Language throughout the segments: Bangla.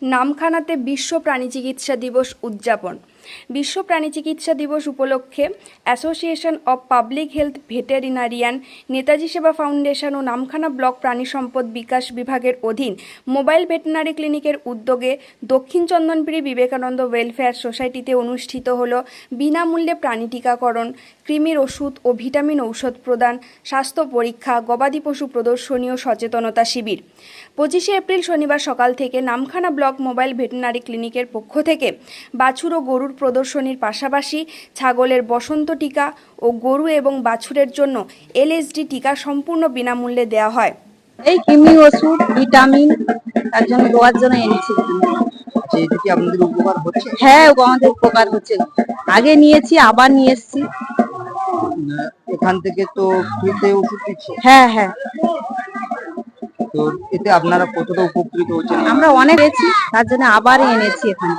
নামখানাতে বিশ্ব প্রাণী চিকিৎসা দিবস উদযাপন। বিশ্ব প্রাণী চিকিৎসা দিবস উপলক্ষে association of public health veterinarian, Netaji সেবা ফাউন্ডেশন ও নামখানা ব্লক প্রাণী সম্পদ বিকাশ বিভাগের অধীন মোবাইল ভেটেরিনারি ক্লিনিকের উদ্যোগে দক্ষিণ চন্দনপিড়ি বিবেকানন্দ ওয়েলফেয়ার সোসাইটিতে অনুষ্ঠিত হল বিনামূল্যে প্রাণী টিকাকরণ, কৃমির ওষুধ ও ভিটামিন ঔষধ প্রদান, স্বাস্থ্য পরীক্ষা, গবাদি পশু প্রদর্শনী ও সচেতনতা শিবির। 25শে এপ্রিল শনিবার সকাল থেকে নামখানা ব্লক মোবাইল ভেটেরিনারি ক্লিনিকের পক্ষ থেকে বাছুর ও গরুর প্রদর্শনীর পাশাপাশি ছাগলের বসন্ত টিকা ও গরু এবং বাছুরের জন্য এলএসডি টিকা সম্পূর্ণ বিনামূল্যে দেওয়া হয়। এই কৃমি ওষুধ ভিটামিন তার জন্য দেওয়ার জন্য এনেছি। এটা কি আপনাদের উপকার হচ্ছে? হ্যাঁ, আমাদের উপকার হচ্ছে। আগে নিয়েছি, আবার নিয়ে এসেছি। এখান থেকে তো ফ্রিতে ওষুধ দিচ্ছে। হ্যাঁ হ্যাঁ, তো এতে আপনারা কতটা উপকৃত হচ্ছেন? আমরা অনেক পেয়েছি, তার জন্য আবার এনেছি এখানে।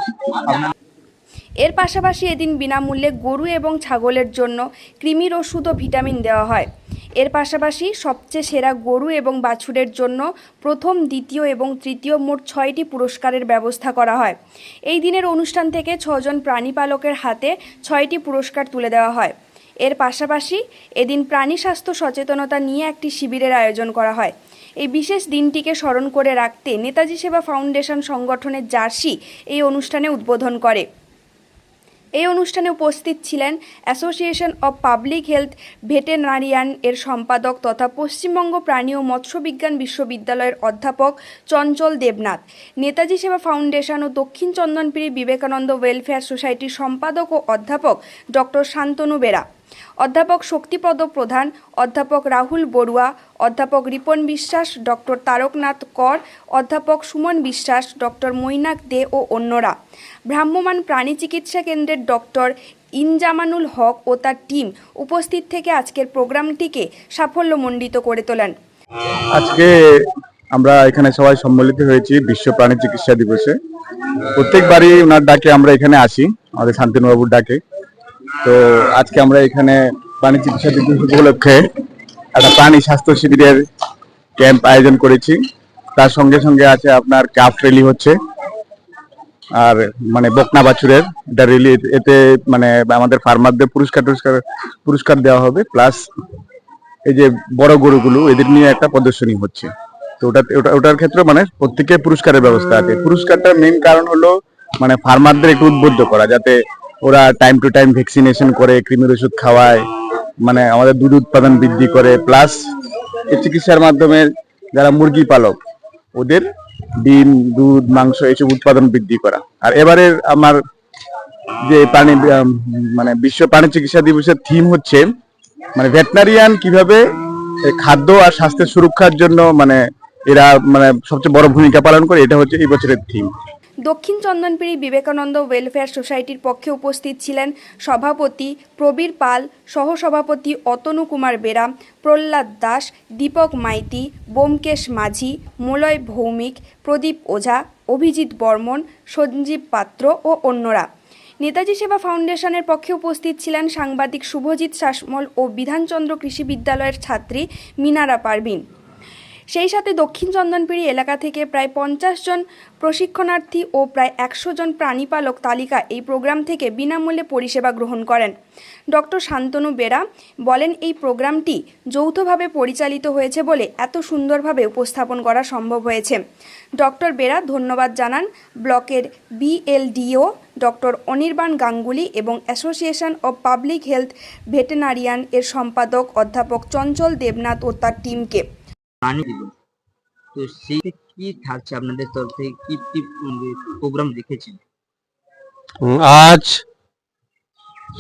এর পাশাপাশি এদিন বিনামূল্যে গরু এবং ছাগলের জন্য কৃমির ওষুধ ও ভিটামিন দেওয়া হয়। এর পাশাপাশি সবচেয়ে সেরা গরু এবং বাছুরের জন্য প্রথম, দ্বিতীয় এবং তৃতীয় মোট 6টি পুরস্কারের ব্যবস্থা করা হয়। এই দিনের অনুষ্ঠান থেকে 6 জন প্রাণী পালকের হাতে 6টি পুরস্কার তুলে দেওয়া হয়। এর পাশাপাশি এদিন প্রাণী স্বাস্থ্য সচেতনতা নিয়ে একটি শিবিরের আয়োজন করা হয়। এই বিশেষ দিনটিকে স্মরণ করে রাখতে নেতাজি সেবা ফাউন্ডেশন সংগঠনের জার্সি এই অনুষ্ঠানে উদ্বোধন করে। এই অনুষ্ঠানে উপস্থিত ছিলেন association of public health veterinarian এর সম্পাদক তথা পশ্চিমবঙ্গ প্রাণী ও মৎস্য বিজ্ঞান বিশ্ববিদ্যালয়ের অধ্যাপক চঞ্চল দেবনাথ, নেতাজি সেবা ফাউন্ডেশন ও দক্ষিণ চন্দনপিড়ি বিবেকানন্দ ওয়েলফেয়ার সোসাইটির সম্পাদক ও অধ্যাপক ডক্টর শান্তনু বেরা, অধ্যাপক শক্তিপদ প্রধান, অধ্যাপক রাহুল বড়ুয়া, অধ্যাপক রিপন বিশ্বাস, ডক্টর তারকনাথ কর, অধ্যাপক সুমন বিশ্বাস, ডক্টর মৈনাক দে ও অন্যরা। ভ্রাম্যমাণ প্রাণী চিকিৎসা কেন্দ্রের ডক্টর ইনজামানুল হক ও তার টিম উপস্থিত থেকে আজকের প্রোগ্রামটিকে সাফল্যমণ্ডিত করে তোলেন। আজকে আমরা এখানে সবাই সম্মিলিত হয়েছি বিশ্ব প্রাণী চিকিৎসা দিবসে। প্রত্যেকবারই ওনার ডাকে আমরা এখানে আসি, আমাদের শান্তনুবাবুর ডাকে। তো আজকে আমরা এখানে প্রাণী চিকিৎসা দিবস উপলক্ষে একটা প্রাণী স্বাস্থ্য শিবিরের ক্যাম্প আয়োজন করেছি। তার সঙ্গে সঙ্গে আছে আপনার কাপ র্যালি হচ্ছে, আর মানে বকনা বাছুরের এটা র্যালি। এতে মানে আমাদের ফার্মারদের পুরস্কার দেওয়া হবে, প্লাস এই যে বড় গরুগুলো এদের নিয়ে একটা প্রদর্শনী হচ্ছে। তো ওটার ক্ষেত্রে মানে প্রত্যেকে পুরস্কারের ব্যবস্থা আছে। পুরস্কারটার মেইন কারণ হলো মানে ফার্মারদের একটু উদ্বুদ্ধ করা, যাতে ওরা টাইম টু টাইম ভ্যাকসিনেশন করে, কৃমির ওষুধ খাওয়ায়, মানে আমাদের দুধ উৎপাদন বৃদ্ধি করে। প্লাস এই চিকিৎসার মাধ্যমে যারা মুরগি পালক ওদের ডিম, দুধ, মাংস এইসব উৎপাদন বৃদ্ধি করা। আর এবারে আমার যে মানে বিশ্ব প্রাণী চিকিৎসা দিবসের থিম হচ্ছে মানে ভেটেরিনারিয়ান কিভাবে খাদ্য আর স্বাস্থ্যের সুরক্ষার জন্য মানে এরা মানে সবচেয়ে বড় ভূমিকা পালন করে, এটা হচ্ছে এই বছরের থিম। দক্ষিণ চন্দনপিড়ি বিবেকানন্দ ওয়েলফেয়ার সোসাইটির পক্ষে উপস্থিত ছিলেন সভাপতি প্রবীর পাল, সহসভাপতি অতনু কুমার বেরা, প্রহ্লাদ দাস, দীপক মাইতি, বোমকেশ মাঝি, মলয় ভৌমিক, প্রদীপ ওঝা, অভিজিৎ বর্মন, সঞ্জীব পাত্র ও অন্যরা। নেতাজি সেবা ফাউন্ডেশনের পক্ষে উপস্থিত ছিলেন সাংবাদিক শুভজিৎ শাসমল ও বিধানচন্দ্র কৃষি বিদ্যালয়ের ছাত্রী মিনারা পারভিন। সেই সাথে দক্ষিণ চন্দনপিড়ি এলাকা থেকে প্রায় 50 জন প্রশিক্ষণার্থী ও প্রায় 100 জন প্রাণীপালক তালিকা এই প্রোগ্রাম থেকে বিনামূল্যে পরিষেবা গ্রহণ করেন। ডক্টর শান্তনু বেরা বলেন, এই প্রোগ্রামটি যৌথভাবে পরিচালিত হয়েছে বলে এত সুন্দরভাবে উপস্থাপন করা সম্ভব হয়েছে। ডক্টর বেরা ধন্যবাদ জানান ব্লকের বিএলডিও ডক্টর অনির্বাণ গাঙ্গুলি এবং association of public health veterinarian এর সম্পাদক অধ্যাপক চঞ্চল দেবনাথ ও তার টিমকে। তো সেই কি থাকছে আপনাদের তরফ থেকে, কি কি প্রোগ্রাম রেখেছেন? আজ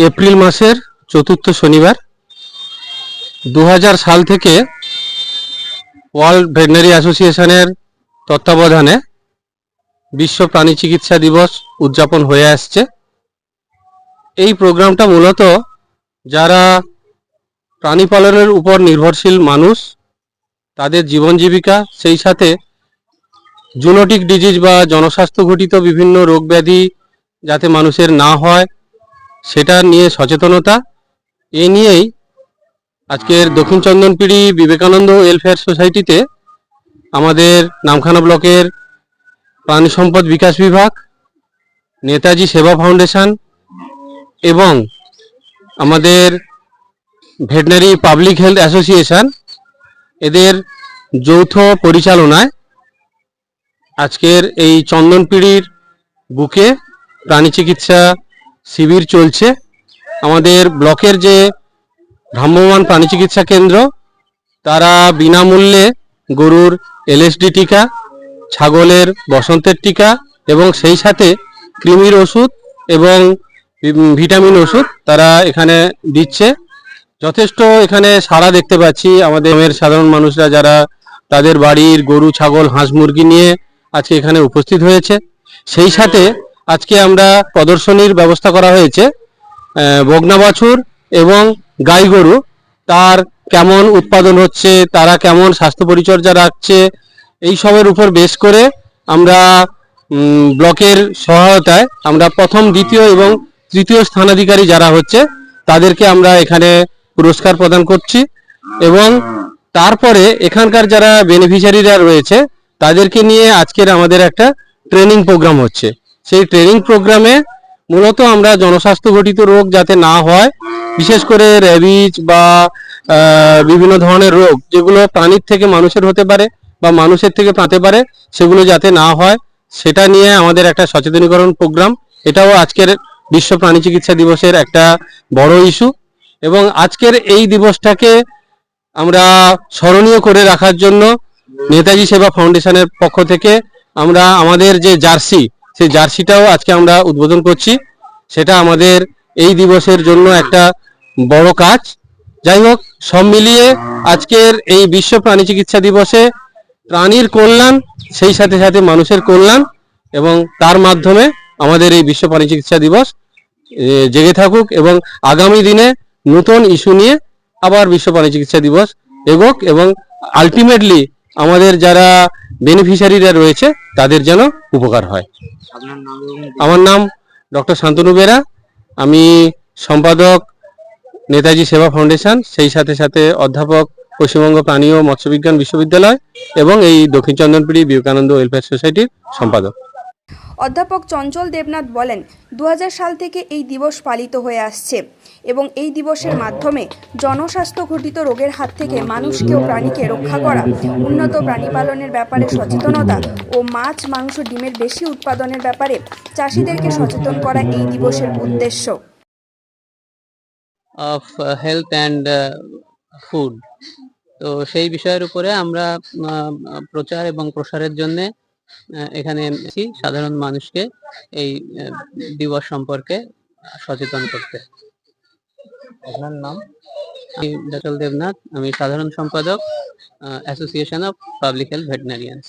এপ্রিল মাসের 4র্থ শনিবার 2000 সাল থেকে ওয়ার্ল্ড ভেটেরিনারি অ্যাসোসিয়েশনের তত্ত্বাবধানে বিশ্ব প্রাণী চিকিৎসা দিবস উদযাপন হয়ে আসছে। এই প্রোগ্রামটা মূলত যারা প্রাণী পালনের উপর নির্ভরশীল মানুষ, তাদের জীবন জীবিকা, সেই সাথে জুনোটিক ডিজিজ বা জনস্বাস্থ্য ঘটিত বিভিন্ন রোগ ব্যাধি যাতে মানুষের না হয় সেটা নিয়ে সচেতনতা, এ নিয়েই আজকের দক্ষিণ চন্দনপিড়ি বিবেকানন্দ ওয়েলফেয়ার সোসাইটিতে আমাদের নামখানা ব্লকের প্রাণী সম্পদ বিকাশ বিভাগ, নেতাজি সেবা ফাউন্ডেশন এবং আমাদের ভেটেরিনারি পাবলিক হেলথ অ্যাসোসিয়েশন এদের যৌথ পরিচালনায় আজকের এই চন্দনপিড়ির বুকে প্রাণী চিকিৎসা শিবির চলছে। আমাদের ব্লকের যে ভ্রাম্যমাণ প্রাণী চিকিৎসা কেন্দ্র, তারা বিনামূল্যে গরুর এলএসডি টিকা, ছাগলের বসন্তের টিকা এবং সেই সাথে কৃমির ওষুধ এবং ভিটামিন ওষুধ তারা এখানে দিচ্ছে। যথেষ্ট এখানে সাড়া দেখতে পাচ্ছি। আমাদের গ্রামের সাধারণ মানুষরা যারা তাদের বাড়ির গরু, ছাগল, হাঁস, মুরগি নিয়ে আজকে এখানে উপস্থিত হয়েছে। সেই সাথে আজকে আমরা প্রদর্শনীর ব্যবস্থা করা হয়েছে। বকনা বাছুর এবং গাই গরু তার কেমন উৎপাদন হচ্ছে, তারা কেমন স্বাস্থ্য পরিচর্যা রাখছে, এই সবের উপর বেশ করে আমরা ব্লকের সহায়তায় আমরা প্রথম, দ্বিতীয় এবং তৃতীয় স্থানাধিকারী যারা হচ্ছে তাদেরকে আমরা এখানে পুরস্কার প্রদান করছি। এবং তারপরে এখানকার যারা বেনিফিশিয়ারিরা রয়েছে তাদেরকে নিয়ে আজকের আমাদের একটা ট্রেনিং প্রোগ্রাম হচ্ছে। সেই ট্রেনিং প্রোগ্রামে মূলত আমরা জনস্বাস্থ্য ঘটিত রোগ যাতে না হয়, বিশেষ করে র্যাবিজ বা বিভিন্ন ধরনের রোগ যেগুলো প্রাণীর থেকে মানুষের হতে পারে বা মানুষের থেকে পেতে পারে, সেগুলো যাতে না হয় সেটা নিয়ে আমাদের একটা সচেতনীকরণ প্রোগ্রাম। এটাও আজকের বিশ্ব প্রাণী চিকিৎসা দিবসের একটা বড় ইস্যু। এবং আজকের এই দিবসটাকে আমরা স্মরণীয় করে রাখার জন্য নেতাজি সেবা ফাউন্ডেশনের পক্ষ থেকে আমরা আমাদের যে জার্সি, সেই জার্সিটাও আজকে আমরা উদ্বোধন করছি। সেটা আমাদের এই দিবসের জন্য একটা বড় কাজ। যাই হোক, সব মিলিয়ে আজকের এই বিশ্ব প্রাণী চিকিৎসা দিবসে প্রাণীর কল্যাণ, সেই সাথে সাথে মানুষের কল্যাণ, এবং তার মাধ্যমে আমাদের এই বিশ্ব প্রাণী চিকিৎসা দিবস জেগে থাকুক এবং আগামী দিনে নতুন ইস্যু নিয়ে আবার বিশ্ব প্রাণী চিকিৎসা দিবস এগোক এবং আলটিমেটলি আমাদের যারা বেনিফিশিয়ারিরা রয়েছে তাদের যেন উপকার হয়। আপনার নাম এবং আমার নাম ডক্টর শান্তনু বেরা, আমি সম্পাদক নেতাজি সেবা ফাউন্ডেশন, সেই সাথে সাথে অধ্যাপক পশ্চিমবঙ্গ প্রাণী ও মৎস্য বিজ্ঞান বিশ্ববিদ্যালয় এবং এই দক্ষিণ চন্দনপিড়ি বিবেকানন্দ ওয়েলফেয়ার সোসাইটির সম্পাদক। অধ্যাপক চঞ্চল দেবনাথ বলেন, 2000 সাল থেকে এই দিবস পালিত হয়ে আসছে এবং এই দিবসের মাধ্যমে জনস্বাস্থ্য ঘটিত রোগের হাত থেকে মানুষকে ও প্রাণীকে রক্ষা করা, উন্নত প্রাণী পালনের ব্যাপারে সচেতনতা ও মাছ, মাংস, ডিমের বেশি উৎপাদনের ব্যাপারে চাষিদেরকে সচেতন করা এই দিবসের উদ্দেশ্য। অফ হেলথ অ্যান্ড ফুড, তো সেই বিষয়ের উপরে আমরা প্রচার এবং প্রসারের জন্য এখানে এসেছি সাধারণ মানুষকে এই দিবস সম্পর্কে সচেতন করতে। আপনার নাম? আমি ডক্টর দেবনাথ, আমি সাধারণ সম্পাদক অ্যাসোসিয়েশন অফ পাবলিক হেলথ ভেটেরিনারিয়ানস।